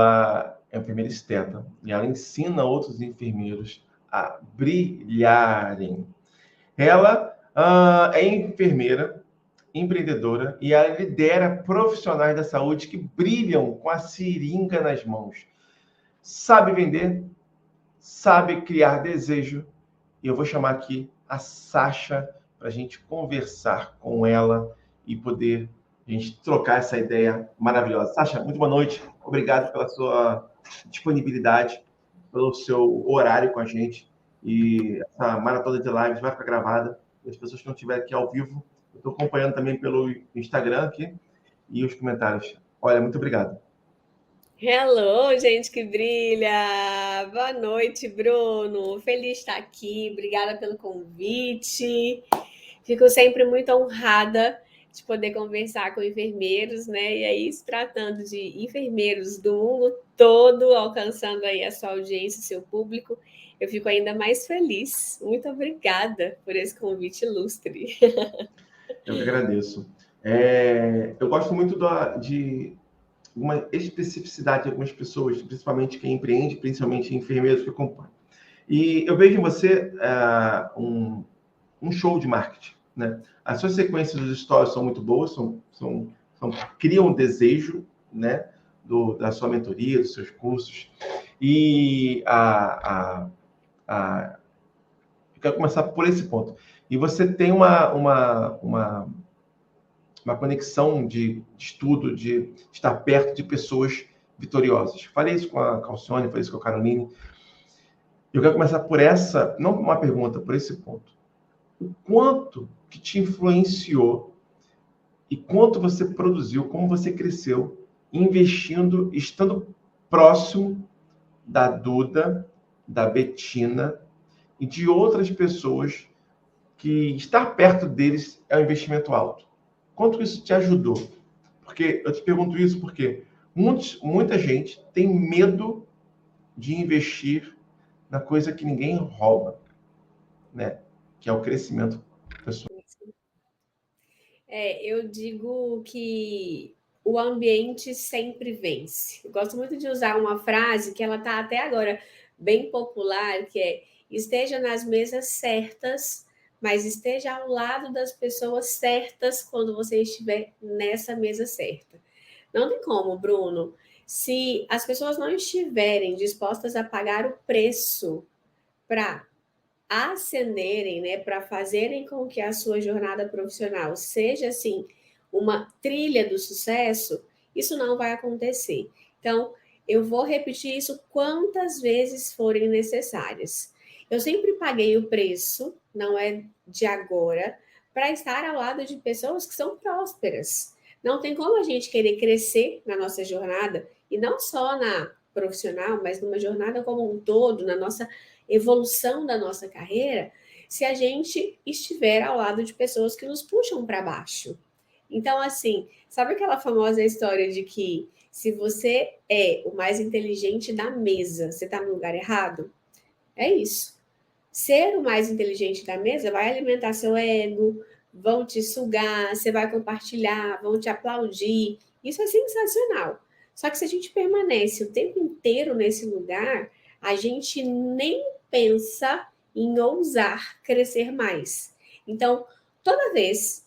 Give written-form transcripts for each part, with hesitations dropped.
É enfermeira esteta e ela ensina outros enfermeiros a brilharem. Ela é enfermeira, empreendedora e ela lidera profissionais da saúde que brilham com a seringa nas mãos. Sabe vender, sabe criar desejo. E eu vou chamar aqui a Sasha para a gente conversar com ela e poder a gente trocar essa ideia maravilhosa. Sasha, muito boa noite. Obrigado pela sua disponibilidade, pelo seu horário com a gente. E essa maratona de lives vai ficar gravada. E as pessoas que não estiverem aqui ao vivo, eu estou acompanhando também pelo Instagram aqui e os comentários. Olha, muito obrigado. Hello, gente que brilha! Boa noite, Bruno. Feliz de estar aqui. Obrigada pelo convite. Fico sempre muito honrada de poder conversar com enfermeiros, né? E aí, se tratando de enfermeiros do mundo todo, alcançando aí a sua audiência, seu público, eu fico ainda mais feliz. Muito obrigada por esse convite ilustre. Eu que agradeço. Eu gosto muito de uma especificidade de algumas pessoas, principalmente quem empreende, principalmente enfermeiros que acompanham. E eu vejo em você um show de marketing, né? As suas sequências dos stories são muito boas, criam um desejo, né, da sua mentoria, dos seus cursos. E eu quero começar por esse ponto. E você tem uma conexão de estudo, de estar perto de pessoas vitoriosas. Falei isso com a Calcione, falei isso com a Caroline. Eu quero começar por essa, não uma pergunta, por esse ponto. O quanto que te influenciou e quanto você produziu, como você cresceu, investindo, estando próximo da Duda, da Betina e de outras pessoas que estar perto deles é um investimento alto. Quanto isso te ajudou? Porque eu te pergunto isso porque muita gente tem medo de investir na coisa que ninguém rouba, né? Que é o crescimento pessoal. Eu digo que o ambiente sempre vence. Eu gosto muito de usar uma frase que ela está até agora bem popular, que é: esteja nas mesas certas, mas esteja ao lado das pessoas certas quando você estiver nessa mesa certa. Não tem como, Bruno. Se as pessoas não estiverem dispostas a pagar o preço para ascenderem, né, para fazerem com que a sua jornada profissional seja assim uma trilha do sucesso, isso não vai acontecer. Então, eu vou repetir isso quantas vezes forem necessárias. Eu sempre paguei o preço, não é de agora, para estar ao lado de pessoas que são prósperas. Não tem como a gente querer crescer na nossa jornada, e não só na profissional, mas numa jornada como um todo, na nossa evolução da nossa carreira, se a gente estiver ao lado de pessoas que nos puxam para baixo. Então, assim, sabe aquela famosa história de que se você é o mais inteligente da mesa, você está no lugar errado? É isso. Ser o mais inteligente da mesa vai alimentar seu ego, vão te sugar, você vai compartilhar, vão te aplaudir. Isso é sensacional. Só que se a gente permanece o tempo inteiro nesse lugar, a gente nem pensa em ousar crescer mais. Então, toda vez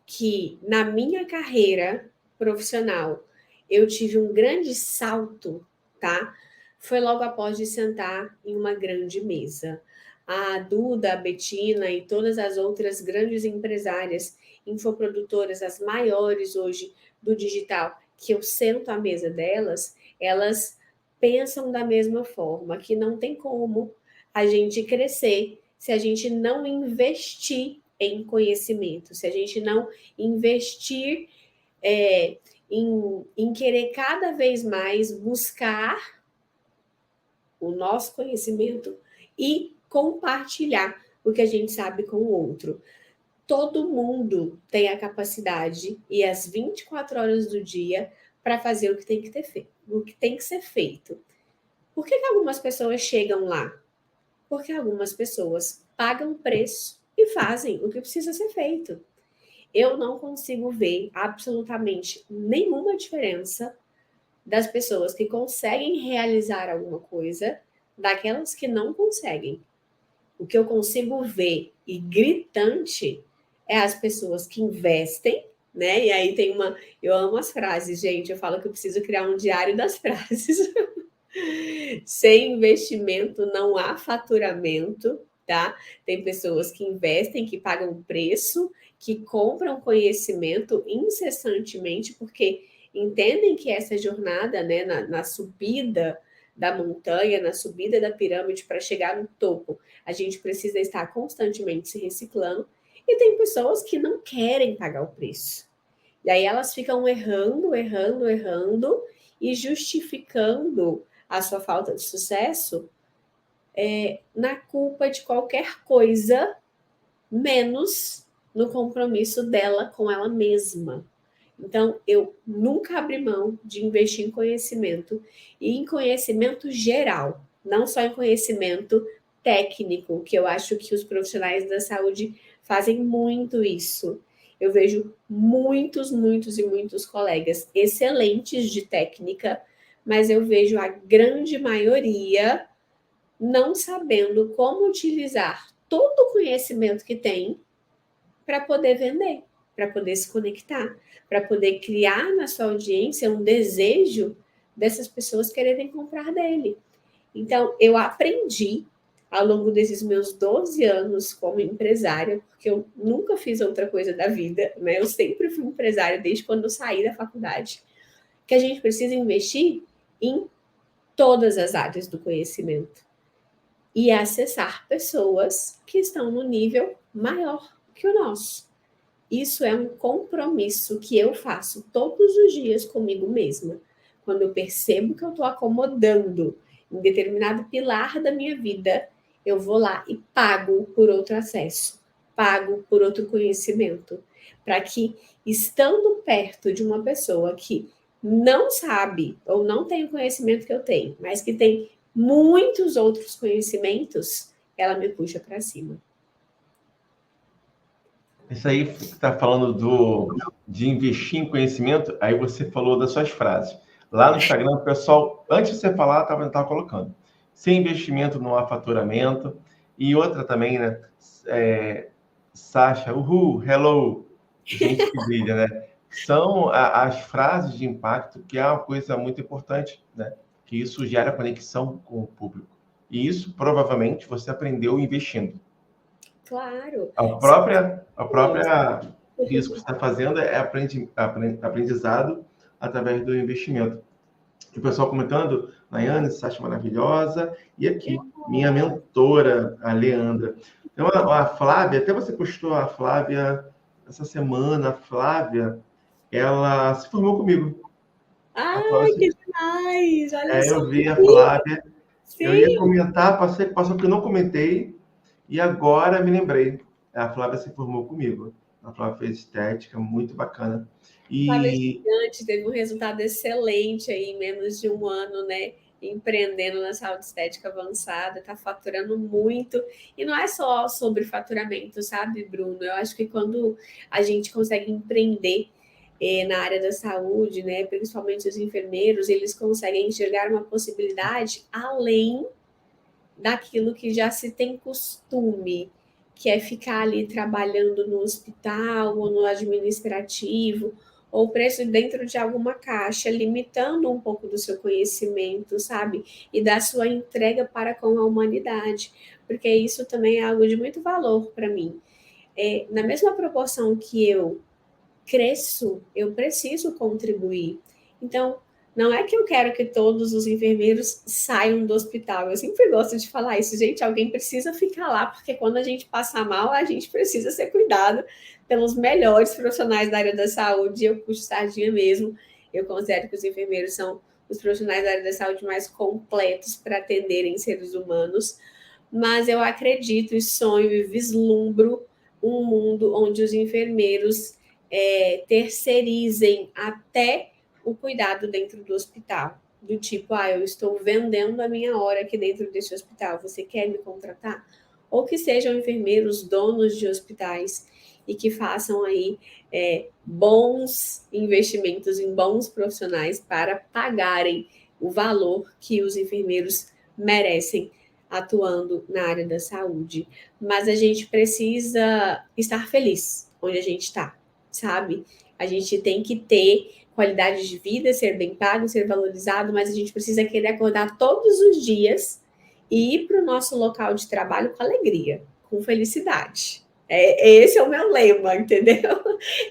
que na minha carreira profissional eu tive um grande salto, tá? Foi logo após de sentar em uma grande mesa. A Duda, a Betina e todas as outras grandes empresárias, infoprodutoras, as maiores hoje do digital, que eu sento à mesa delas, elas pensam da mesma forma, que não tem como a gente crescer se a gente não investir em conhecimento, se a gente não investir em querer cada vez mais buscar o nosso conhecimento e compartilhar o que a gente sabe com o outro. Todo mundo tem a capacidade e as 24 horas do dia para fazer o que tem que ter feito, o que tem que ser feito. Por que algumas pessoas chegam lá? Porque algumas pessoas pagam preço e fazem o que precisa ser feito. Eu não consigo ver absolutamente nenhuma diferença das pessoas que conseguem realizar alguma coisa daquelas que não conseguem. O que eu consigo ver e gritante é as pessoas que investem, né? E aí tem uma. Eu amo as frases, gente. Eu falo que eu preciso criar um diário das frases. Sem investimento não há faturamento, tá? Tem pessoas que investem, que pagam preço, que compram conhecimento incessantemente, porque entendem que essa jornada, né, na subida da montanha, na subida da pirâmide para chegar no topo, a gente precisa estar constantemente se reciclando. E tem pessoas que não querem pagar o preço. E aí elas ficam errando, errando, errando e justificando a sua falta de sucesso na culpa de qualquer coisa, menos no compromisso dela com ela mesma. Então, eu nunca abri mão de investir em conhecimento e em conhecimento geral, não só em conhecimento técnico, que eu acho que os profissionais da saúde fazem muito isso. Eu vejo muitos, muitos e muitos colegas excelentes de técnica, mas eu vejo a grande maioria não sabendo como utilizar todo o conhecimento que tem para poder vender, para poder se conectar, para poder criar na sua audiência um desejo dessas pessoas quererem comprar dele. Então, eu aprendi ao longo desses meus 12 anos como empresária, porque eu nunca fiz outra coisa da vida, né? Eu sempre fui empresária desde quando eu saí da faculdade, que a gente precisa investir em todas as áreas do conhecimento e acessar pessoas que estão no nível maior que o nosso. Isso é um compromisso que eu faço todos os dias comigo mesma. Quando eu percebo que eu estou acomodando em determinado pilar da minha vida, eu vou lá e pago por outro acesso, pago por outro conhecimento, para que, estando perto de uma pessoa que não sabe ou não tem o conhecimento que eu tenho, mas que tem muitos outros conhecimentos, ela me puxa para cima. Isso aí que está falando de investir em conhecimento, aí você falou das suas frases. Lá no Instagram, o pessoal, antes de você falar, estava colocando. Sem investimento não há faturamento. E outra também, né? Sasha, uhul, hello, gente que brilha, né? São as frases de impacto, que é uma coisa muito importante, né? Que isso gera conexão com o público. E isso, provavelmente, você aprendeu investindo. Claro. A própria isso que você está fazendo é aprendizado através do investimento. O pessoal comentando, Nayane, você acha maravilhosa. E aqui, minha mentora, a Leandra. Então, a Flávia, até você postou a Flávia essa semana. A Flávia, ela se formou comigo. Ai, que demais! Olha só. Eu vi a Flávia. Sim. Eu ia comentar, passou que eu não comentei. E agora me lembrei. A Flávia se formou comigo. A Flávia fez estética, muito bacana. Flávia E Gigante teve um resultado excelente aí em menos de um ano, né? Empreendendo na saúde estética avançada, está faturando muito. E não é só sobre faturamento, sabe, Bruno? Eu acho que quando a gente consegue empreender na área da saúde, né, principalmente os enfermeiros, eles conseguem enxergar uma possibilidade além daquilo que já se tem costume, que é ficar ali trabalhando no hospital ou no administrativo, ou preso dentro de alguma caixa, limitando um pouco do seu conhecimento, sabe? E da sua entrega para com a humanidade, porque isso também é algo de muito valor para mim. Na mesma proporção que eu cresço, eu preciso contribuir. Então, não é que eu quero que todos os enfermeiros saiam do hospital. Eu sempre gosto de falar isso, gente. Alguém precisa ficar lá, porque quando a gente passa mal, a gente precisa ser cuidado pelos melhores profissionais da área da saúde. Eu puxo sardinha mesmo. Eu considero que os enfermeiros são os profissionais da área da saúde mais completos para atenderem seres humanos. Mas eu acredito e sonho e vislumbro um mundo onde os enfermeiros terceirizem até o cuidado dentro do hospital. Do tipo, eu estou vendendo a minha hora aqui dentro desse hospital, você quer me contratar? Ou que sejam enfermeiros donos de hospitais e que façam aí bons investimentos em bons profissionais para pagarem o valor que os enfermeiros merecem atuando na área da saúde. Mas a gente precisa estar feliz onde a gente está, sabe? A gente tem que ter qualidade de vida, ser bem pago, ser valorizado, mas a gente precisa querer acordar todos os dias e ir para o nosso local de trabalho com alegria, com felicidade. Esse é o meu lema, entendeu?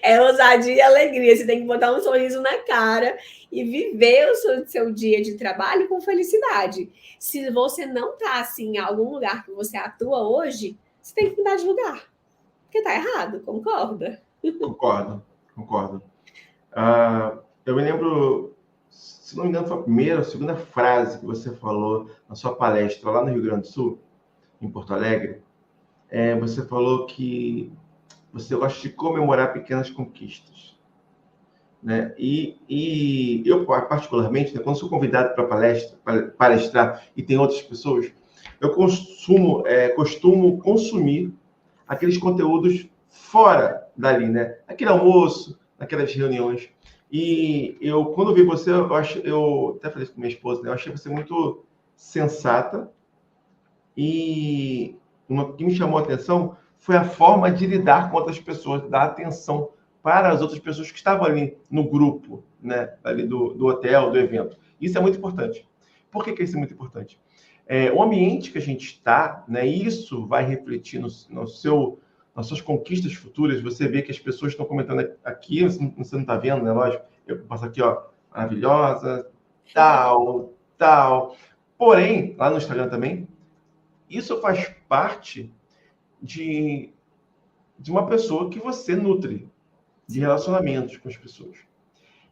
É ousadia e alegria. Você tem que botar um sorriso na cara e viver o seu dia de trabalho com felicidade. Se você não está assim, em algum lugar que você atua hoje, você tem que mudar de lugar. Porque está errado, concorda? Concordo. Eu me lembro, se não me engano, foi a primeira ou segunda frase que você falou na sua palestra lá no Rio Grande do Sul, em Porto Alegre. Você falou que você gosta de comemorar pequenas conquistas, né? E eu, particularmente, né, quando sou convidado para palestrar e tem outras pessoas, eu costumo consumir aqueles conteúdos fora dali, né? Aquele almoço, aquelas reuniões. E eu, quando vi você, eu até falei com minha esposa, né? Eu achei você muito sensata e uma que me chamou a atenção foi a forma de lidar com outras pessoas, dar atenção para as outras pessoas que estavam ali no grupo, né, ali do hotel, do evento. Isso é muito importante. Por que isso é muito importante? O ambiente que a gente está, né, isso vai refletir nas suas conquistas futuras. Você vê que as pessoas estão comentando aqui, você não está vendo, né? Lógico, eu passo aqui, ó, maravilhosa, tal. Porém, lá no Instagram também, isso faz parte de uma pessoa que você nutre, de relacionamentos com as pessoas.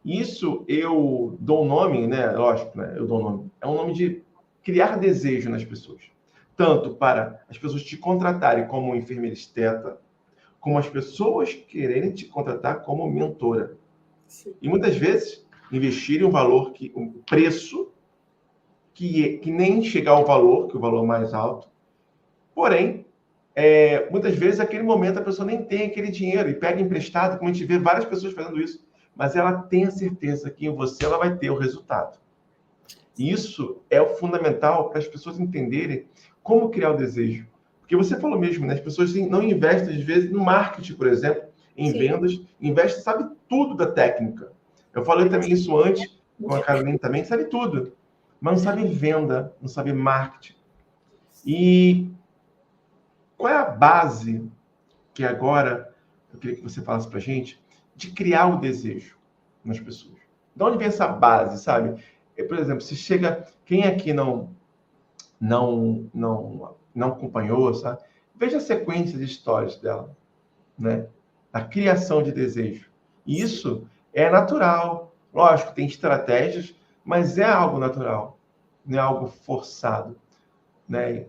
Isso eu dou um nome, né? Lógico, né? Eu dou um nome. É um nome de criar desejo nas pessoas. Tanto para as pessoas te contratarem como enfermeira esteta, como as pessoas quererem te contratar como mentora. Sim. E muitas vezes investirem um preço que nem chegar ao valor, que é o valor mais alto. Porém, muitas vezes, naquele momento, a pessoa nem tem aquele dinheiro e pega emprestado, como a gente vê várias pessoas fazendo isso. Mas ela tem a certeza que em você ela vai ter o resultado. E isso é o fundamental para as pessoas entenderem como criar o desejo. Porque você falou mesmo, né? As pessoas não investem, às vezes, no marketing, por exemplo, em Sim. vendas, investem, sabe tudo da técnica. Eu falei também isso antes, com a Caroline também, sabe tudo. Mas não sabe venda, não sabe marketing. E qual é a base que agora, eu queria que você falasse para a gente, de criar o desejo nas pessoas? De onde vem essa base, sabe? Por exemplo, se chega... Quem aqui não acompanhou, sabe? Veja a sequência de histórias dela, né? A criação de desejo. E isso é natural. Lógico, tem estratégias, mas é algo natural. Não é algo forçado, né?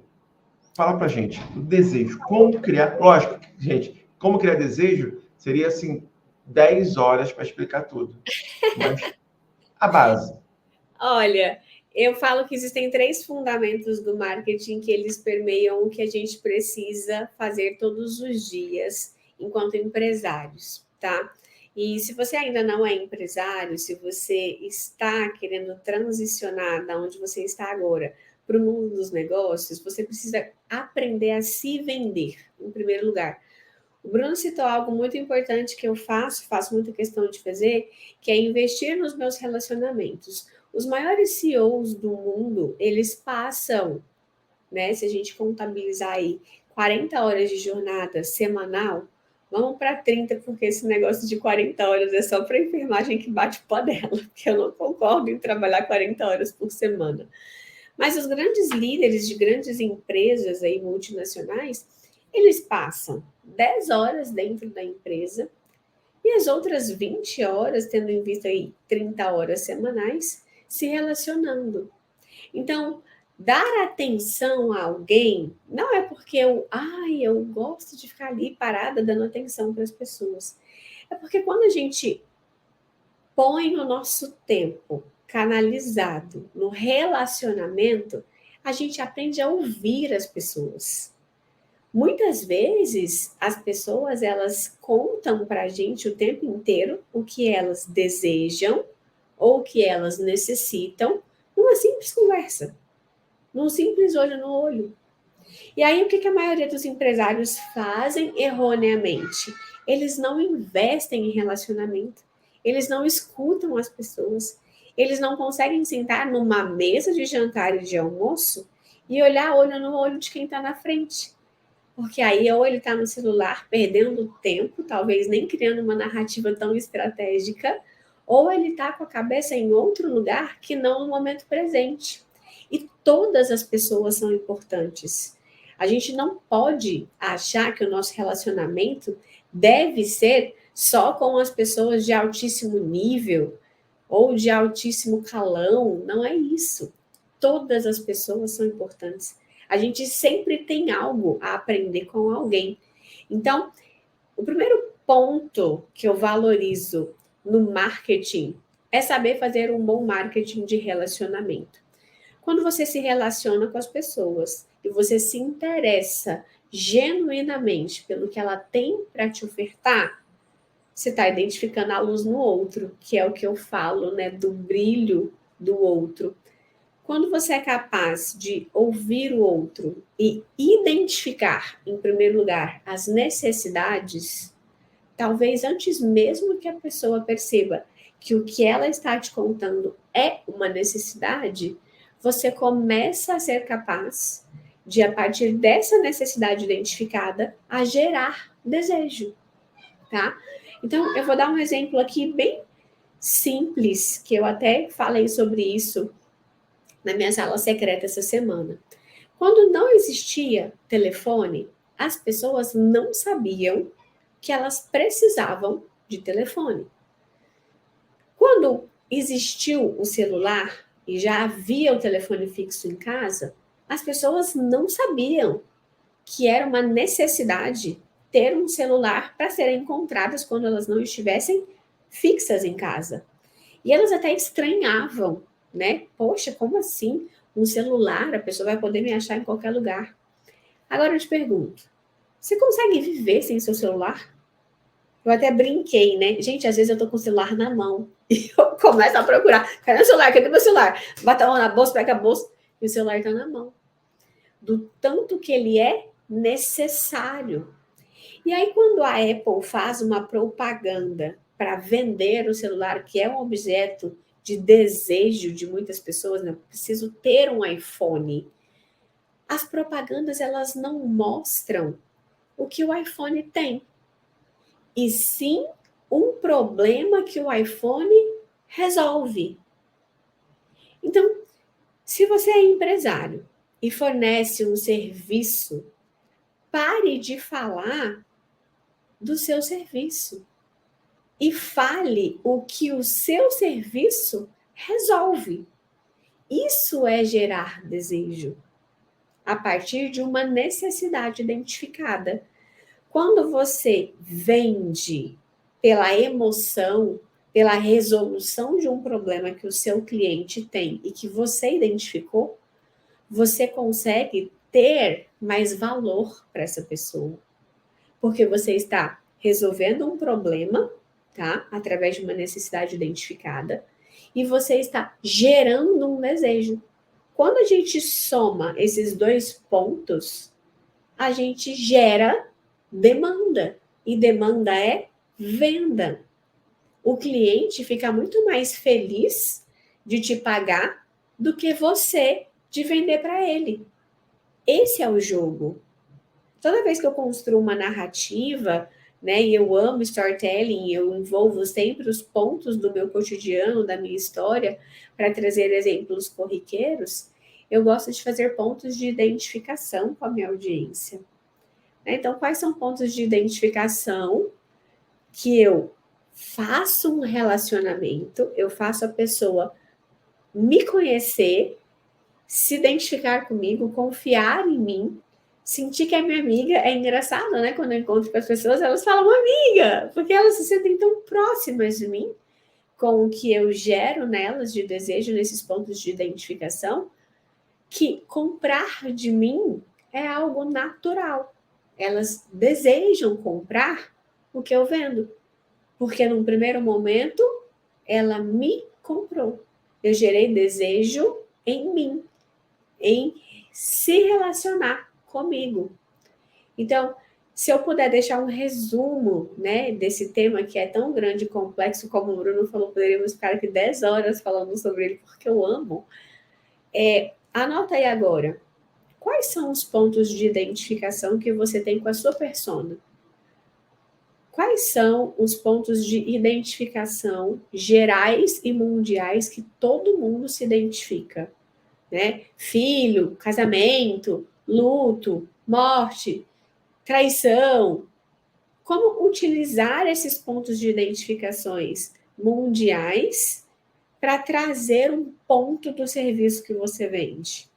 Fala pra gente, o desejo, como criar... Lógico, gente, como criar desejo seria, assim, 10 horas para explicar tudo. Mas a base. Olha, eu falo que existem 3 fundamentos do marketing que eles permeiam o que a gente precisa fazer todos os dias enquanto empresários, tá? E se você ainda não é empresário, se você está querendo transicionar da onde você está agora para o mundo dos negócios, você precisa aprender a se vender, em primeiro lugar. O Bruno citou algo muito importante que eu faço muita questão de fazer, que é investir nos meus relacionamentos. Os maiores CEOs do mundo, eles passam, né? Se a gente contabilizar aí 40 horas de jornada semanal, vamos para 30, porque esse negócio de 40 horas é só para a enfermagem que bate pó dela, porque eu não concordo em trabalhar 40 horas por semana. Mas os grandes líderes de grandes empresas aí multinacionais, eles passam 10 horas dentro da empresa e as outras 20 horas, tendo em vista aí 30 horas semanais, se relacionando. Então, dar atenção a alguém não é porque eu gosto de ficar ali parada dando atenção para as pessoas. É porque quando a gente põe o nosso tempo canalizado no relacionamento, a gente aprende a ouvir as pessoas. Muitas vezes, as pessoas, elas contam para a gente o tempo inteiro o que elas desejam ou o que elas necessitam numa simples conversa, num simples olho no olho. E aí, o que a maioria dos empresários fazem erroneamente? Eles não investem em relacionamento, eles não escutam as pessoas, eles não conseguem sentar numa mesa de jantar e de almoço e olhar olho no olho de quem está na frente. Porque aí ou ele está no celular perdendo tempo, talvez nem criando uma narrativa tão estratégica, ou ele está com a cabeça em outro lugar que não no momento presente. E todas as pessoas são importantes. A gente não pode achar que o nosso relacionamento deve ser só com as pessoas de altíssimo nível ou de altíssimo calão. Não é isso. Todas as pessoas são importantes. A gente sempre tem algo a aprender com alguém. Então, o primeiro ponto que eu valorizo no marketing é saber fazer um bom marketing de relacionamento. Quando você se relaciona com as pessoas e você se interessa genuinamente pelo que ela tem para te ofertar, você está identificando a luz no outro, que é o que eu falo, né, do brilho do outro. Quando você é capaz de ouvir o outro e identificar, em primeiro lugar, as necessidades, talvez antes mesmo que a pessoa perceba que o que ela está te contando é uma necessidade, você começa a ser capaz de, a partir dessa necessidade identificada, a gerar desejo, tá? Então, eu vou dar um exemplo aqui bem simples, que eu até falei sobre isso na minha sala secreta essa semana. Quando não existia telefone, as pessoas não sabiam que elas precisavam de telefone. Quando existiu o celular e já havia o telefone fixo em casa, as pessoas não sabiam que era uma necessidade ter um celular para serem encontradas quando elas não estivessem fixas em casa. E elas até estranhavam, né? Poxa, como assim? Um celular, a pessoa vai poder me achar em qualquer lugar. Agora eu te pergunto, você consegue viver sem seu celular? Eu até brinquei, né? Gente, às vezes eu tô com o celular na mão e eu começo a procurar. Cadê o celular? Cadê meu celular? Bata a mão na bolsa, pega a bolsa e o celular tá na mão. Do tanto que ele é necessário. E aí, quando a Apple faz uma propaganda para vender o celular, que é um objeto de desejo de muitas pessoas, né? Preciso ter um iPhone. As propagandas, elas não mostram o que o iPhone tem, e sim um problema que o iPhone resolve. Então, se você é empresário e fornece um serviço, pare de falar do seu serviço e fale o que o seu serviço resolve. Isso é gerar desejo a partir de uma necessidade identificada. Quando você vende pela emoção, pela resolução de um problema que o seu cliente tem e que você identificou, você consegue ter mais valor para essa pessoa. Porque você está resolvendo um problema, tá? Através de uma necessidade identificada, e você está gerando um desejo. Quando a gente soma esses dois pontos, a gente gera demanda. E demanda é venda. O cliente fica muito mais feliz de te pagar do que você de vender para ele. Esse é o jogo. Toda vez que eu construo uma narrativa, né, e eu amo storytelling, eu envolvo sempre os pontos do meu cotidiano, da minha história, para trazer exemplos corriqueiros, eu gosto de fazer pontos de identificação com a minha audiência. Então, quais são pontos de identificação que eu faço um relacionamento, eu faço a pessoa me conhecer, se identificar comigo, confiar em mim, sentir que é minha amiga. É engraçado, né? Quando eu encontro com as pessoas, elas falam amiga, porque elas se sentem tão próximas de mim, com o que eu gero nelas de desejo, nesses pontos de identificação, que comprar de mim é algo natural. elas desejam comprar o que eu vendo. Porque num primeiro momento, ela me comprou. Eu gerei desejo em mim, em se relacionar comigo. Então, se eu puder deixar um resumo, né, desse tema que é tão grande e complexo, como o Bruno falou, poderíamos ficar aqui 10 horas falando sobre ele, porque eu amo. Anota aí agora, quais são os pontos de identificação que você tem com a sua persona? Quais são os pontos de identificação gerais e mundiais que todo mundo se identifica? Né? Filho, casamento, luto, morte, traição. Como utilizar esses pontos de identificações mundiais para trazer um ponto do serviço que você vende?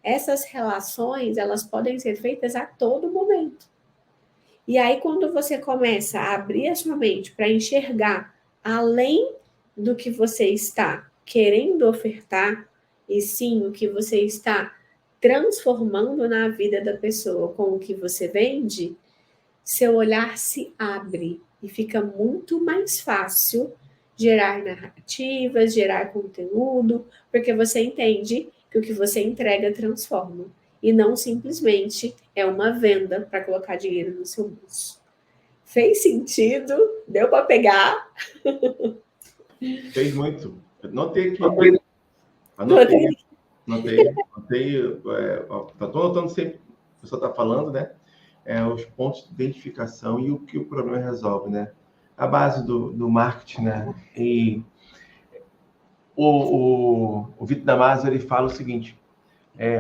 Essas relações, elas podem ser feitas a todo momento. E aí, quando você começa a abrir a sua mente para enxergar além do que você está querendo ofertar, e sim o que você está transformando na vida da pessoa com o que você vende, seu olhar se abre e fica muito mais fácil gerar narrativas, gerar conteúdo, porque você entende que o que você entrega transforma e não simplesmente é uma venda para colocar dinheiro no seu bolso. Fez sentido? Deu para pegar? Fez muito. Notei aqui. Anotei. Estou anotando sempre o que a pessoa está falando, né? Os pontos de identificação e o que o problema resolve, né? A base do marketing, né? E o Vitor Damasio, ele fala o seguinte,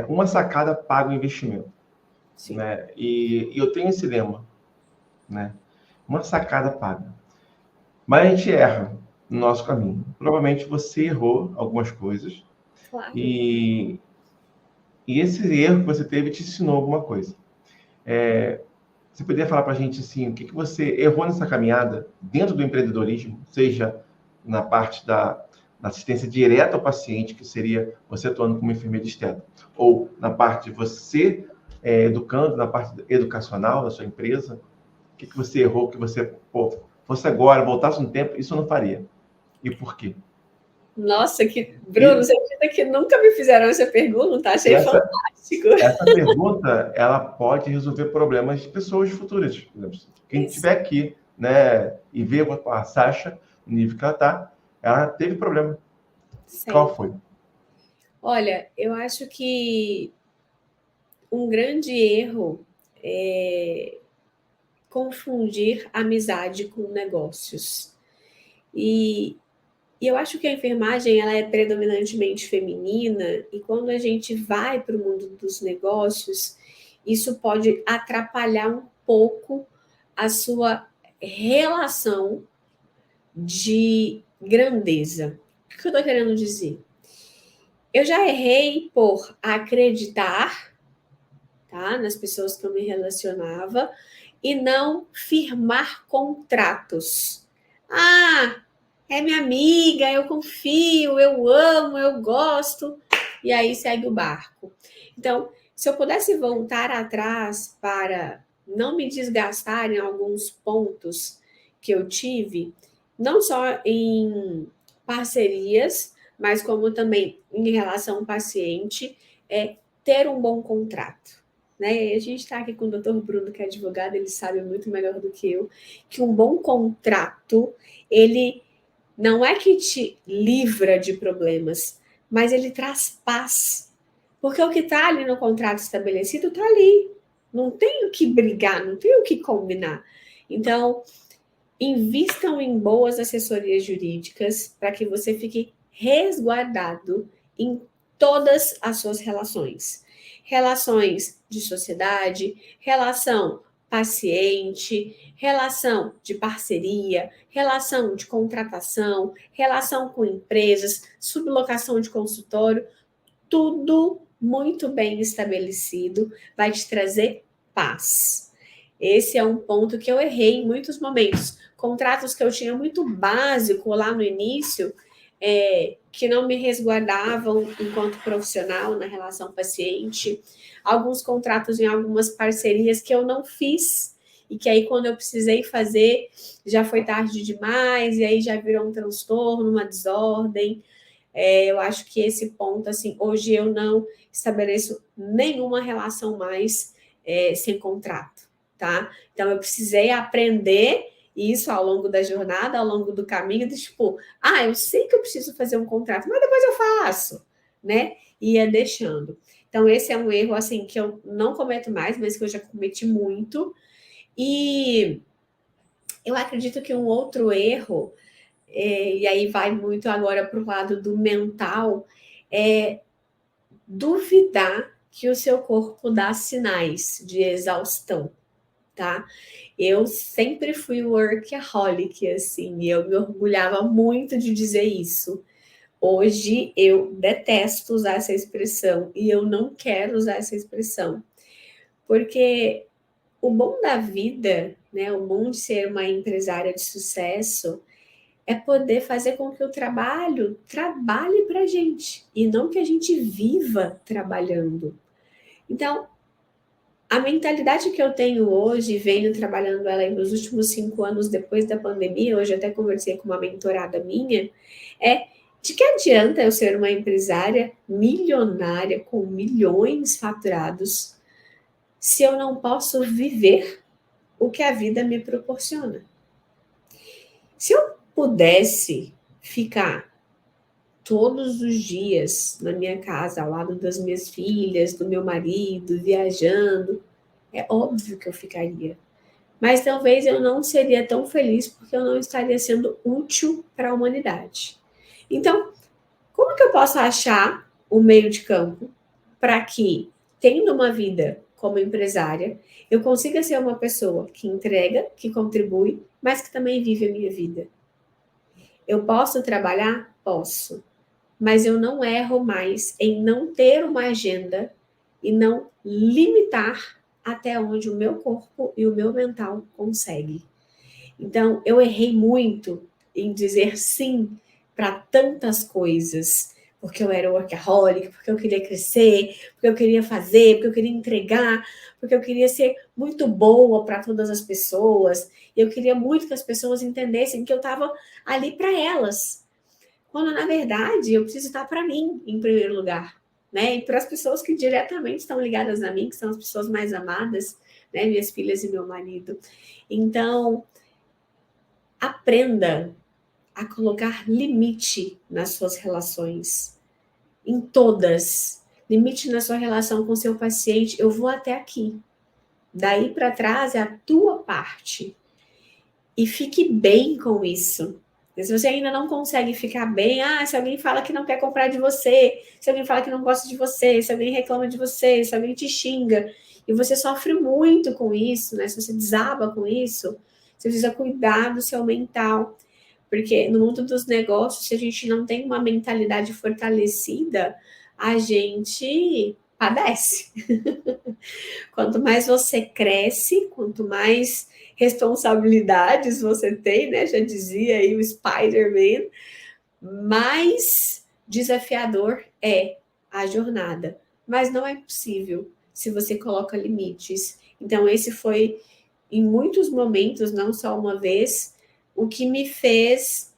uma sacada paga o investimento. Sim. Né? E eu tenho esse lema, né? Uma sacada paga. Mas a gente erra no nosso caminho. Provavelmente você errou algumas coisas. Claro. E esse erro que você teve te ensinou alguma coisa. Você poderia falar para a gente assim, o que você errou nessa caminhada dentro do empreendedorismo, seja na parte da assistência direta ao paciente, que seria você atuando como enfermeira externa, ou na parte de você educando, na parte educacional da sua empresa, o que você errou, que você, fosse agora, voltasse no tempo, isso eu não faria. E por quê? Nossa, Bruno, você acredita que nunca me fizeram essa pergunta? Achei fantástico. Essa pergunta, ela pode resolver problemas de pessoas futuras. Quem estiver aqui, né, e ver a Sasha, no nível que ela teve problema. Sim. Qual foi? Olha, eu acho que um grande erro é confundir amizade com negócios. E eu acho que a enfermagem ela é predominantemente feminina, e quando a gente vai para o mundo dos negócios, isso pode atrapalhar um pouco a sua relação de grandeza. O que eu estou querendo dizer? Eu já errei por acreditar, tá, nas pessoas que eu me relacionava e não firmar contratos. Ah, é minha amiga, eu confio, eu amo, eu gosto, e aí segue o barco. Então, se eu pudesse voltar atrás para não me desgastar em alguns pontos que eu tive, não só em parcerias, mas como também em relação ao paciente, é ter um bom contrato. Né? E a gente está aqui com o Dr. Bruno, que é advogado, ele sabe muito melhor do que eu, que um bom contrato, ele não é que te livra de problemas, mas ele traz paz. Porque o que está ali no contrato estabelecido está ali. Não tem o que brigar, não tem o que combinar. Então, invistam em boas assessorias jurídicas para que você fique resguardado em todas as suas relações. Relações de sociedade, relação paciente, relação de parceria, relação de contratação, relação com empresas, sublocação de consultório, tudo muito bem estabelecido vai te trazer paz. Esse é um ponto que eu errei em muitos momentos. Contratos que eu tinha muito básico lá no início, que não me resguardavam enquanto profissional na relação paciente, alguns contratos em algumas parcerias que eu não fiz, e que aí quando eu precisei fazer, já foi tarde demais, e aí já virou um transtorno, uma desordem. Eu acho que esse ponto, assim, hoje eu não estabeleço nenhuma relação mais sem contrato, tá? Então, eu precisei aprender isso ao longo da jornada, ao longo do caminho, de tipo, eu sei que eu preciso fazer um contrato, mas depois eu faço, né? E ia deixando. Então, esse é um erro, assim, que eu não cometo mais, mas que eu já cometi muito. E eu acredito que um outro erro, e aí vai muito agora para o lado do mental, é duvidar que o seu corpo dá sinais de exaustão, tá? Eu sempre fui workaholic, assim, e eu me orgulhava muito de dizer isso. Hoje eu detesto usar essa expressão e eu não quero usar essa expressão, porque o bom da vida, né, o bom de ser uma empresária de sucesso é poder fazer com que o trabalho trabalhe para a gente e não que a gente viva trabalhando. Então, a mentalidade que eu tenho hoje, venho trabalhando ela nos últimos 5 anos depois da pandemia, hoje até conversei com uma mentorada minha, é de que adianta eu ser uma empresária milionária com milhões faturados se eu não posso viver o que a vida me proporciona. Se eu pudesse ficar todos os dias na minha casa, ao lado das minhas filhas, do meu marido, viajando, é óbvio que eu ficaria. Mas talvez eu não seria tão feliz porque eu não estaria sendo útil para a humanidade. Então, como que eu posso achar o meio de campo para que, tendo uma vida como empresária, eu consiga ser uma pessoa que entrega, que contribui, mas que também vive a minha vida? Eu posso trabalhar? Posso. Mas eu não erro mais em não ter uma agenda e não limitar até onde o meu corpo e o meu mental conseguem. Então, eu errei muito em dizer sim para tantas coisas, porque eu era workaholic, porque eu queria crescer, porque eu queria fazer, porque eu queria entregar, porque eu queria ser muito boa para todas as pessoas. Eu queria muito que as pessoas entendessem que eu estava ali para elas, quando na verdade eu preciso estar para mim em primeiro lugar, né? E para as pessoas que diretamente estão ligadas a mim, que são as pessoas mais amadas, né? Minhas filhas e meu marido. Então, aprenda a colocar limite nas suas relações, em todas. Limite na sua relação com seu paciente. Eu vou até aqui. Daí para trás é a tua parte. E fique bem com isso. Se você ainda não consegue ficar bem, se alguém fala que não quer comprar de você, se alguém fala que não gosta de você, se alguém reclama de você, se alguém te xinga, e você sofre muito com isso, né? Se você desaba com isso, você precisa cuidar do seu mental. Porque no mundo dos negócios, se a gente não tem uma mentalidade fortalecida, a gente padece. Quanto mais você cresce, quanto mais responsabilidades você tem, né? Já dizia aí o Spider-Man, mais desafiador é a jornada. Mas não é possível se você coloca limites. Então, esse foi, em muitos momentos, não só uma vez, o que me fez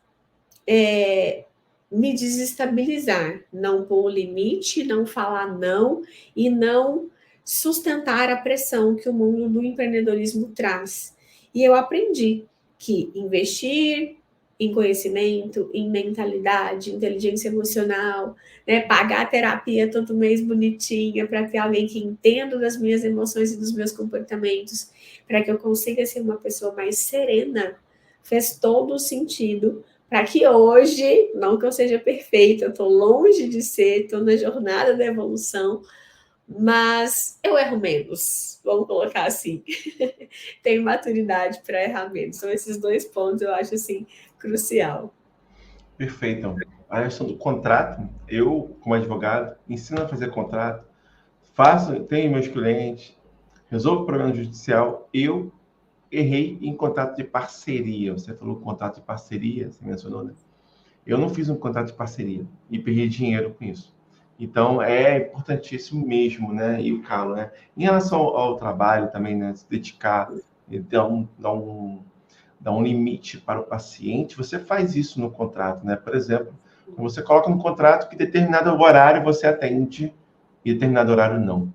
me desestabilizar, não pôr limite, não falar não e não sustentar a pressão que o mundo do empreendedorismo traz. E eu aprendi que investir em conhecimento, em mentalidade, inteligência emocional, né, pagar a terapia todo mês bonitinha para ter alguém que entenda das minhas emoções e dos meus comportamentos, para que eu consiga ser uma pessoa mais serena, fez todo o sentido para que hoje, não que eu seja perfeita, eu estou longe de ser, estou na jornada da evolução, mas eu erro menos, vamos colocar assim. Tenho maturidade para errar menos. São esses 2 pontos, eu acho assim, crucial. Perfeito. A questão do contrato, eu, como advogado, ensino a fazer contrato, tenho meus clientes, resolvo o problema judicial. Eu errei em contrato de parceria. Você falou contrato de parceria, você mencionou, né? Eu não fiz um contrato de parceria e perdi dinheiro com isso. Então, é importantíssimo mesmo, né? E o calo, né? Em relação ao trabalho também, né? Se dedicar, dar um limite para o paciente, você faz isso no contrato, né? Por exemplo, você coloca no contrato que determinado horário você atende e determinado horário não.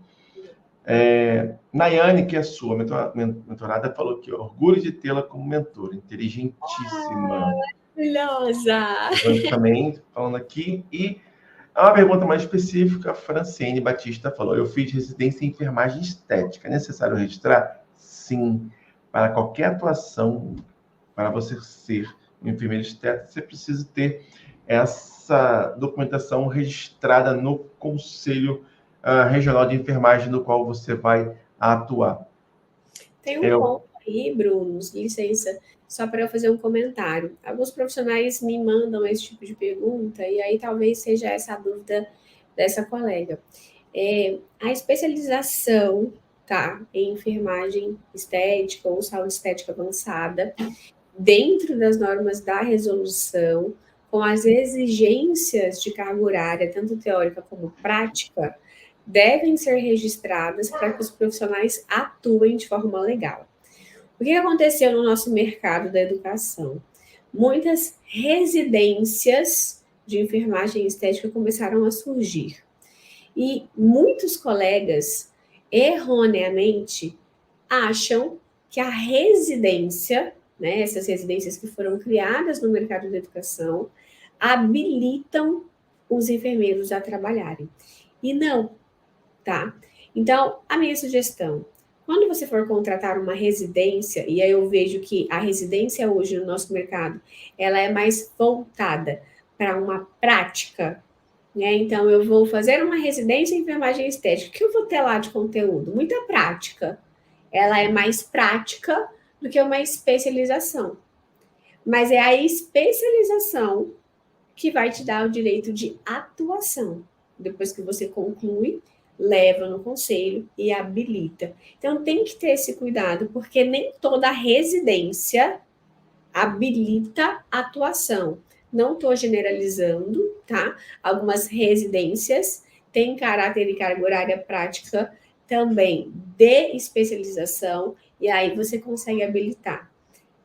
Nayane, que é sua mentorada, falou que orgulho de tê-la como mentora, inteligentíssima. Maravilhosa! Também falando aqui. E uma pergunta mais específica, a Franciene Batista falou: eu fiz residência em enfermagem estética. É necessário registrar? Sim. Para qualquer atuação, para você ser um enfermeiro estético, você precisa ter essa documentação registrada no Conselho Regional de Enfermagem, no qual você vai atuar. Tem um ponto aí, Bruno, licença, só para eu fazer um comentário. Alguns profissionais me mandam esse tipo de pergunta, e aí talvez seja essa a dúvida dessa colega. A especialização, tá, em enfermagem estética ou saúde estética avançada, dentro das normas da resolução, com as exigências de carga horária, tanto teórica como prática, devem ser registradas para que os profissionais atuem de forma legal. O que aconteceu no nosso mercado da educação? Muitas residências de enfermagem estética começaram a surgir. E muitos colegas, erroneamente, acham que a residência, né, essas residências que foram criadas no mercado da educação, habilitam os enfermeiros a trabalharem. E não, tá? Então, a minha sugestão, quando você for contratar uma residência, e aí eu vejo que a residência hoje no nosso mercado, ela é mais voltada para uma prática, né? Então, eu vou fazer uma residência em enfermagem estética. O que eu vou ter lá de conteúdo? Muita prática. Ela é mais prática do que uma especialização. Mas é a especialização que vai te dar o direito de atuação. Depois que você conclui, leva no conselho e habilita. Então tem que ter esse cuidado, porque nem toda residência habilita atuação. Não estou generalizando, tá? Algumas residências têm caráter e carga horária prática também de especialização, e aí você consegue habilitar.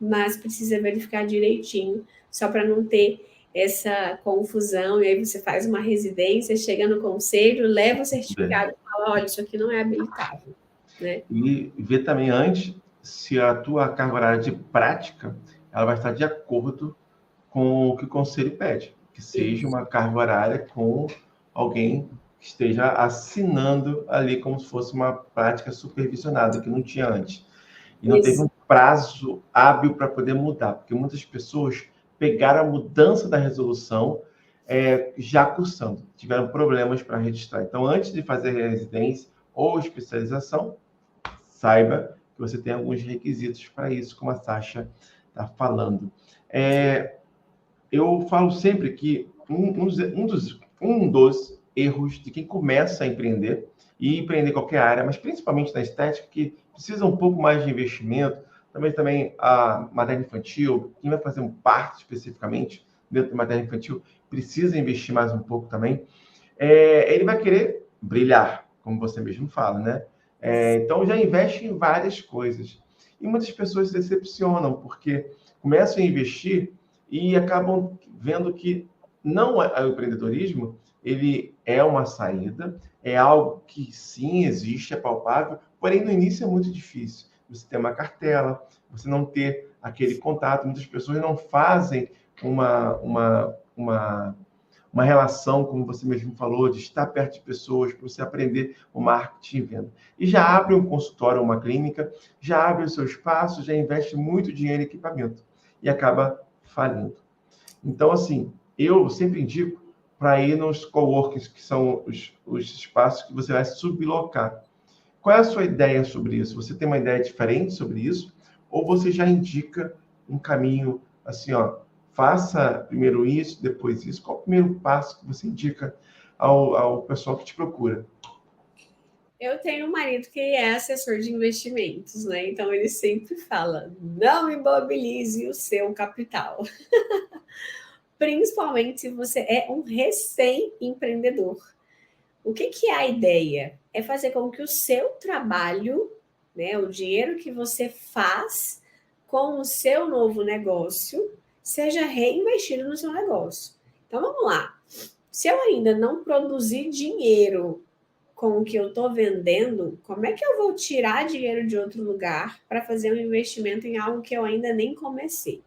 Mas precisa verificar direitinho, só para não ter essa confusão, e aí você faz uma residência, chega no conselho, leva o certificado e fala, olha, isso aqui não é habilitável. Né? E ver também antes se a tua carga horária de prática ela vai estar de acordo com o que o conselho pede, que seja uma carga horária com alguém que esteja assinando ali como se fosse uma prática supervisionada, que não tinha antes. E não teve um prazo hábil para poder mudar, porque muitas pessoas pegaram a mudança da resolução já cursando, tiveram problemas para registrar. Então, antes de fazer residência ou especialização, saiba que você tem alguns requisitos para isso, como a Sasha está falando. Eu falo sempre que um dos erros de quem começa a empreender, e empreender em qualquer área, mas principalmente na estética, que precisa um pouco mais de investimento, também a matéria infantil, quem vai fazer um parto especificamente dentro da matéria infantil, precisa investir mais um pouco também, ele vai querer brilhar, como você mesmo fala, né? Então já investe em várias coisas. E muitas pessoas se decepcionam, porque começam a investir e acabam vendo que não é o empreendedorismo, ele é uma saída, é algo que sim existe, é palpável, porém no início é muito difícil. Você ter uma cartela, você não ter aquele contato, muitas pessoas não fazem uma relação, como você mesmo falou, de estar perto de pessoas, para você aprender o marketing e venda. E já abre um consultório, uma clínica, já abre o seu espaço, já investe muito dinheiro em equipamento e acaba falindo. Então, assim, eu sempre indico para ir nos coworkings, que são os espaços que você vai sublocar. Qual é a sua ideia sobre isso? Você tem uma ideia diferente sobre isso? Ou você já indica um caminho assim, ó, faça primeiro isso, depois isso? Qual é o primeiro passo que você indica ao pessoal que te procura? Eu tenho um marido que é assessor de investimentos, né? Então ele sempre fala: não imobilize o seu capital. principalmente se você é um recém-empreendedor. O que é a ideia? É fazer com que o seu trabalho, né, o dinheiro que você faz com o seu novo negócio, seja reinvestido no seu negócio. Então, vamos lá. Se eu ainda não produzir dinheiro com o que eu estou vendendo, como é que eu vou tirar dinheiro de outro lugar para fazer um investimento em algo que eu ainda nem comecei?